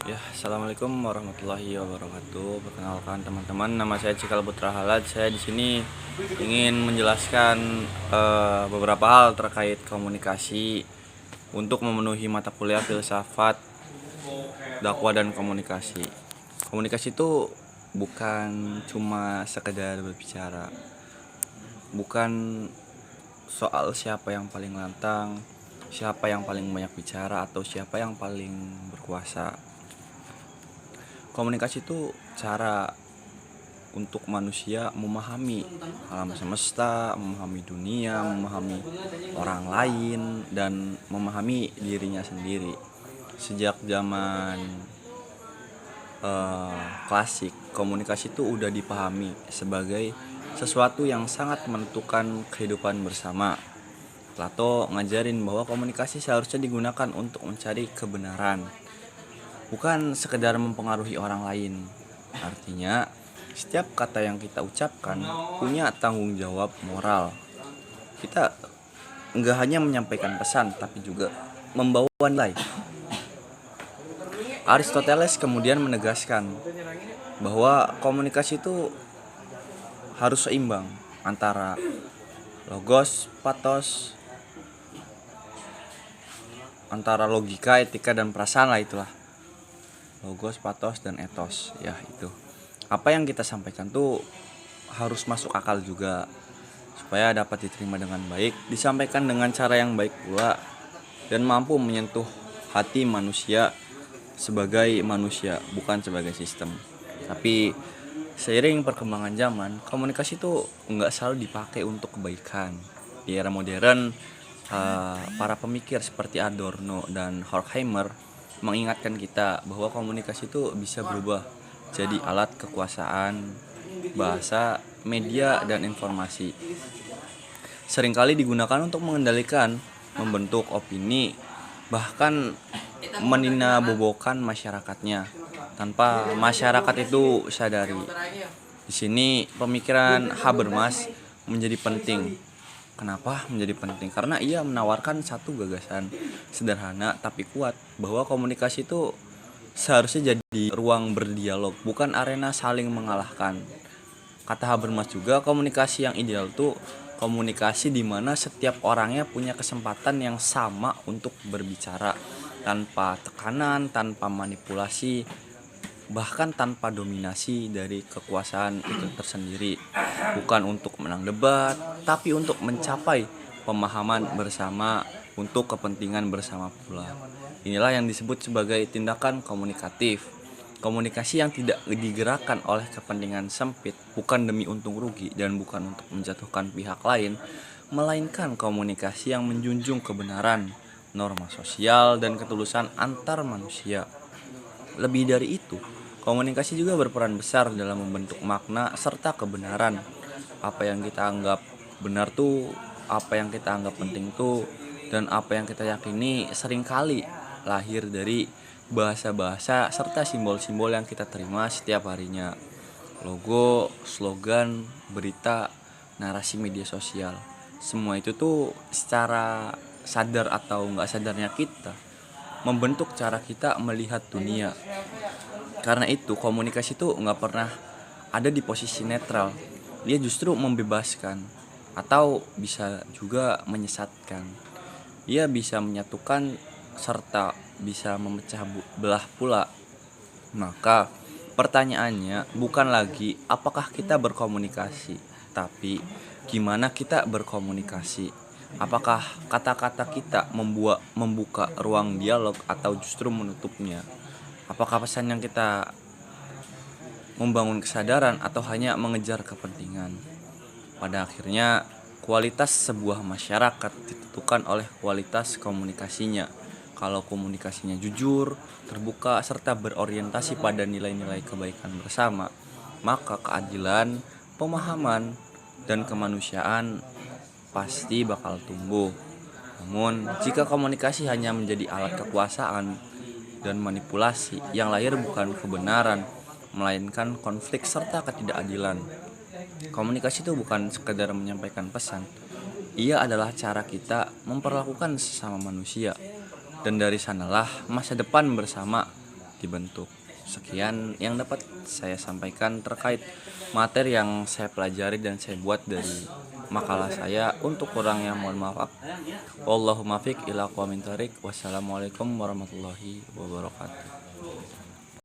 Ya, assalamualaikum warahmatullahi wabarakatuh. Perkenalkan teman-teman, nama saya Cikal Putra Halad. Saya di sini ingin menjelaskan beberapa hal terkait komunikasi untuk memenuhi mata kuliah filsafat, dakwah dan komunikasi. Komunikasi itu bukan cuma sekedar berbicara, bukan soal siapa yang paling lantang, siapa yang paling banyak bicara atau siapa yang paling berkuasa. Komunikasi itu cara untuk manusia memahami alam semesta, memahami dunia, memahami orang lain, dan memahami dirinya sendiri. Sejak zaman klasik, komunikasi itu udah dipahami sebagai sesuatu yang sangat menentukan kehidupan bersama. Plato ngajarin bahwa komunikasi seharusnya digunakan untuk mencari kebenaran, bukan sekedar mempengaruhi orang lain. Artinya, setiap kata yang kita ucapkan punya tanggung jawab moral. Kita enggak hanya menyampaikan pesan, tapi juga membawa nilai. Aristoteles kemudian menegaskan bahwa komunikasi itu harus seimbang antara logos, pathos, antara logika, etika, dan perasaan lah itulah. Logos, pathos, dan etos, ya itu. Apa yang kita sampaikan tuh harus masuk akal juga supaya dapat diterima dengan baik, disampaikan dengan cara yang baik pula, dan mampu menyentuh hati manusia sebagai manusia, bukan sebagai sistem. Tapi seiring perkembangan zaman, komunikasi itu nggak selalu dipakai untuk kebaikan. Di era modern, para pemikir seperti Adorno dan Horkheimer mengingatkan kita bahwa komunikasi itu bisa berubah jadi alat kekuasaan, bahasa, media, dan informasi. Seringkali digunakan untuk mengendalikan, membentuk opini, bahkan meninabobokan masyarakatnya tanpa masyarakat itu sadari. Di sini pemikiran Habermas menjadi penting. Kenapa menjadi penting? Karena ia menawarkan satu gagasan sederhana tapi kuat, bahwa komunikasi itu seharusnya jadi ruang berdialog, bukan arena saling mengalahkan. Kata Habermas juga, komunikasi yang ideal tuh komunikasi di mana setiap orangnya punya kesempatan yang sama untuk berbicara tanpa tekanan, tanpa manipulasi, bahkan tanpa dominasi dari kekuasaan itu tersendiri. Bukan untuk menang debat, tapi untuk mencapai pemahaman bersama untuk kepentingan bersama pula. Inilah yang disebut sebagai tindakan komunikatif. Komunikasi yang tidak digerakkan oleh kepentingan sempit, bukan demi untung rugi dan bukan untuk menjatuhkan pihak lain, melainkan komunikasi yang menjunjung kebenaran, norma sosial, dan ketulusan antar manusia. Lebih dari itu, komunikasi juga berperan besar dalam membentuk makna serta kebenaran. Apa yang kita anggap benar tuh, apa yang kita anggap penting tuh, dan apa yang kita yakini seringkali lahir dari bahasa-bahasa serta simbol-simbol yang kita terima setiap harinya. Logo, slogan, berita, narasi media sosial. Semua itu tuh secara sadar atau nggak sadarnya kita membentuk cara kita melihat dunia. Karena itu komunikasi tuh nggak pernah ada di posisi netral. Dia justru membebaskan atau bisa juga menyesatkan. Ia bisa menyatukan serta bisa memecah belah pula. Maka pertanyaannya bukan lagi apakah kita berkomunikasi, tapi gimana kita berkomunikasi. Apakah kata-kata kita membuka ruang dialog atau justru menutupnya? Apakah pesan yang kita membangun kesadaran atau hanya mengejar kepentingan? Pada akhirnya, kualitas sebuah masyarakat ditentukan oleh kualitas komunikasinya. Kalau komunikasinya jujur, terbuka, serta berorientasi pada nilai-nilai kebaikan bersama, maka keadilan, pemahaman, dan kemanusiaan pasti bakal tumbuh. Namun, jika komunikasi hanya menjadi alat kekuasaan dan manipulasi, yang lahir bukan kebenaran, melainkan konflik serta ketidakadilan. Komunikasi itu bukan sekedar menyampaikan pesan. Ia adalah cara kita memperlakukan sesama manusia. Dan dari sanalah masa depan bersama dibentuk. Sekian yang dapat saya sampaikan terkait materi yang saya pelajari dan saya buat dari makalah saya. Untuk kurangnya mohon maaf. Wallahumma fiq ila aqwamit thoriq. Wassalamualaikum warahmatullahi wabarakatuh.